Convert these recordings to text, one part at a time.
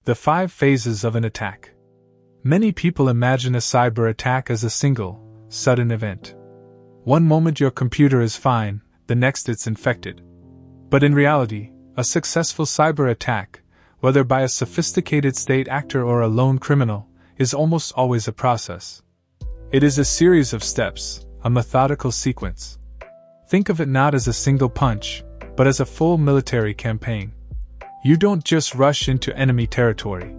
The 5 phases of an attack. Many people imagine a cyber attack as a single, sudden event. One moment your computer is fine, the next it's infected. But in reality, a successful cyber attack, whether by a sophisticated state actor or a lone criminal, is almost always a process. It is a series of steps, a methodical sequence. Think of it not as a single punch, but as a full military campaign. You don't just rush into enemy territory.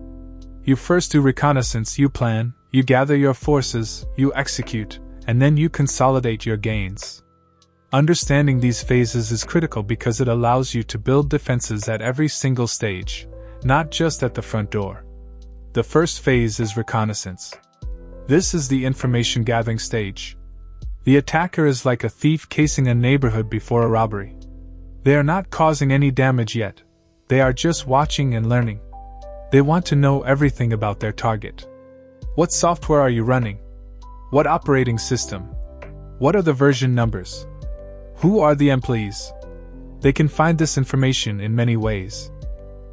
You first do reconnaissance, you plan, you gather your forces, you execute, and then you consolidate your gains. Understanding these phases is critical because it allows you to build defenses at every single stage, not just at the front door. The first phase is reconnaissance. This is the information gathering stage. The attacker is like a thief casing a neighborhood before a robbery. They are not causing any damage yet. They are just watching and learning. They want to know everything about their target. What software are you running? What operating system? What are the version numbers? Who are the employees? They can find this information in many ways.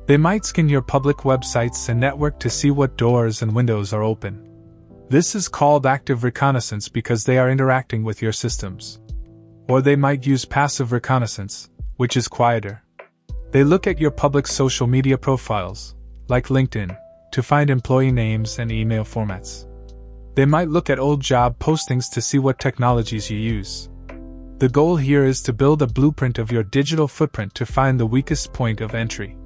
They might scan your public websites and network to see what doors and windows are open. This is called active reconnaissance because they are interacting with your systems. Or they might use passive reconnaissance, which is quieter. They look at your public social media profiles, like LinkedIn, to find employee names and email formats. They might look at old job postings to see what technologies you use. The goal here is to build a blueprint of your digital footprint to find the weakest point of entry.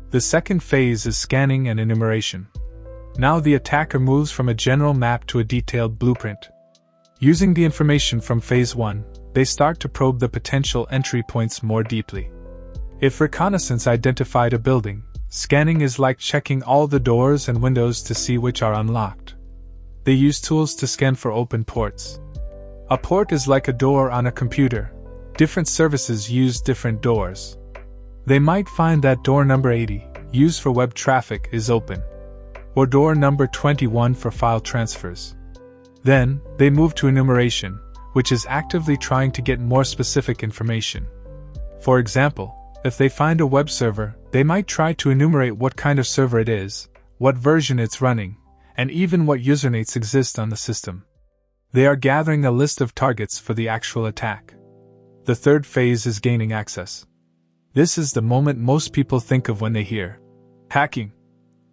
The second phase is scanning and enumeration. Now the attacker moves from a general map to a detailed blueprint. Using the information from phase 1, they start to probe the potential entry points more deeply. If reconnaissance identified a building, scanning is like checking all the doors and windows to see which are unlocked. They use tools to scan for open ports. A port is like a door on a computer. Different services use different doors. They might find that door number 80, used for web traffic, is open, or door number 21 for file transfers. Then, they move to enumeration, which is actively trying to get more specific information. For example, if they find a web server, they might try to enumerate what kind of server it is, what version it's running, and even what usernames exist on the system. They are gathering a list of targets for the actual attack. The third phase is gaining access. This is the moment most people think of when they hear hacking.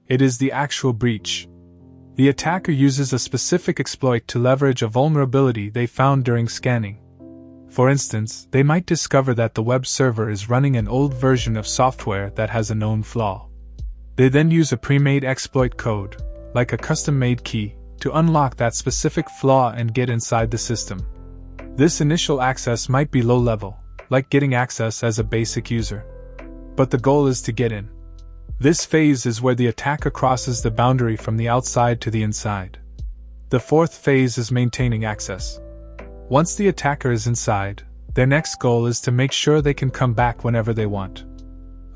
It is the actual breach. The attacker uses a specific exploit to leverage a vulnerability they found during scanning. For instance, they might discover that the web server is running an old version of software that has a known flaw. They then use a pre-made exploit code, like a custom-made key, to unlock that specific flaw and get inside the system. This initial access might be low-level, like getting access as a basic user. But the goal is to get in. This phase is where the attacker crosses the boundary from the outside to the inside. The fourth phase is maintaining access. Once the attacker is inside, their next goal is to make sure they can come back whenever they want.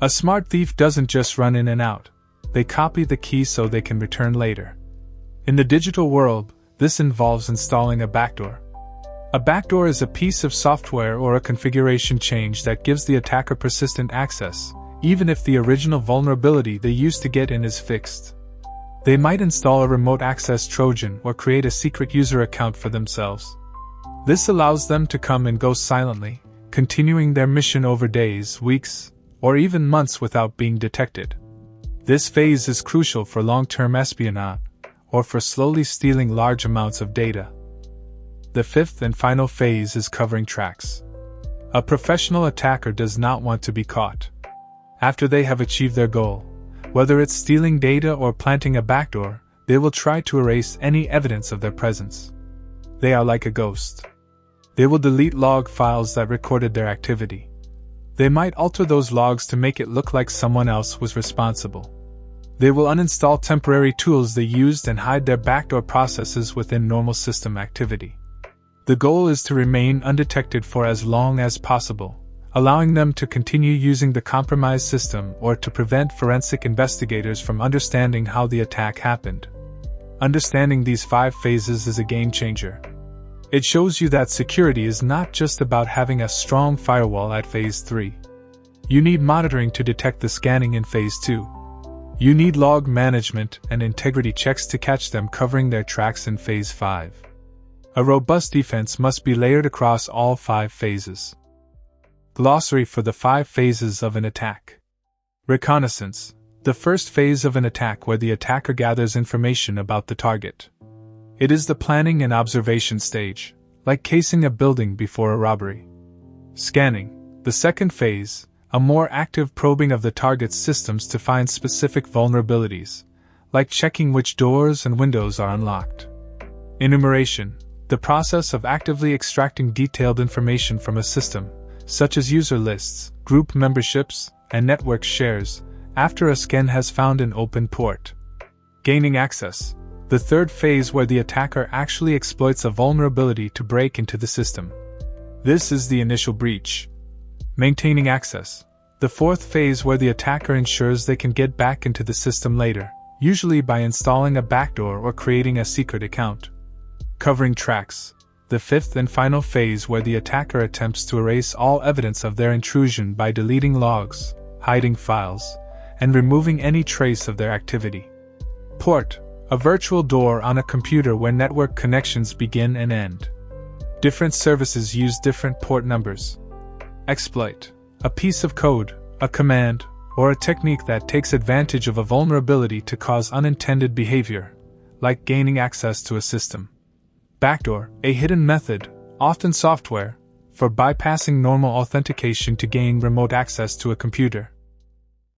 A smart thief doesn't just run in and out. They copy the key so they can return later. In the digital world, this involves installing a backdoor. A backdoor is a piece of software or a configuration change that gives the attacker persistent access, even if the original vulnerability they used to get in is fixed. They might install a remote access Trojan or create a secret user account for themselves. This allows them to come and go silently, continuing their mission over days, weeks, or even months without being detected. This phase is crucial for long-term espionage, or for slowly stealing large amounts of data. The fifth and final phase is covering tracks. A professional attacker does not want to be caught. After they have achieved their goal, whether it's stealing data or planting a backdoor, they will try to erase any evidence of their presence. They are like a ghost. They will delete log files that recorded their activity. They might alter those logs to make it look like someone else was responsible. They will uninstall temporary tools they used and hide their backdoor processes within normal system activity. The goal is to remain undetected for as long as possible, allowing them to continue using the compromised system or to prevent forensic investigators from understanding how the attack happened. Understanding these 5 phases is a game changer. It shows you that security is not just about having a strong firewall at phase 3. You need monitoring to detect the scanning in phase 2. You need log management and integrity checks to catch them covering their tracks in Phase 5. A robust defense must be layered across all 5 phases. Glossary for the 5 phases of an attack. Reconnaissance, the first phase of an attack where the attacker gathers information about the target. It is the planning and observation stage, like casing a building before a robbery. Scanning, the second phase, a more active probing of the target's systems to find specific vulnerabilities, like checking which doors and windows are unlocked. Enumeration, the process of actively extracting detailed information from a system, such as user lists, group memberships, and network shares, after a scan has found an open port. Gaining access, the third phase where the attacker actually exploits a vulnerability to break into the system. This is the initial breach. Maintaining access, the fourth phase where the attacker ensures they can get back into the system later, usually by installing a backdoor or creating a secret account. Covering tracks, the fifth and final phase where the attacker attempts to erase all evidence of their intrusion by deleting logs, hiding files, and removing any trace of their activity. Port, a virtual door on a computer where network connections begin and end. Different services use different port numbers. Exploit, a piece of code, a command, or a technique that takes advantage of a vulnerability to cause unintended behavior, like gaining access to a system. Backdoor, a hidden method, often software, for bypassing normal authentication to gain remote access to a computer.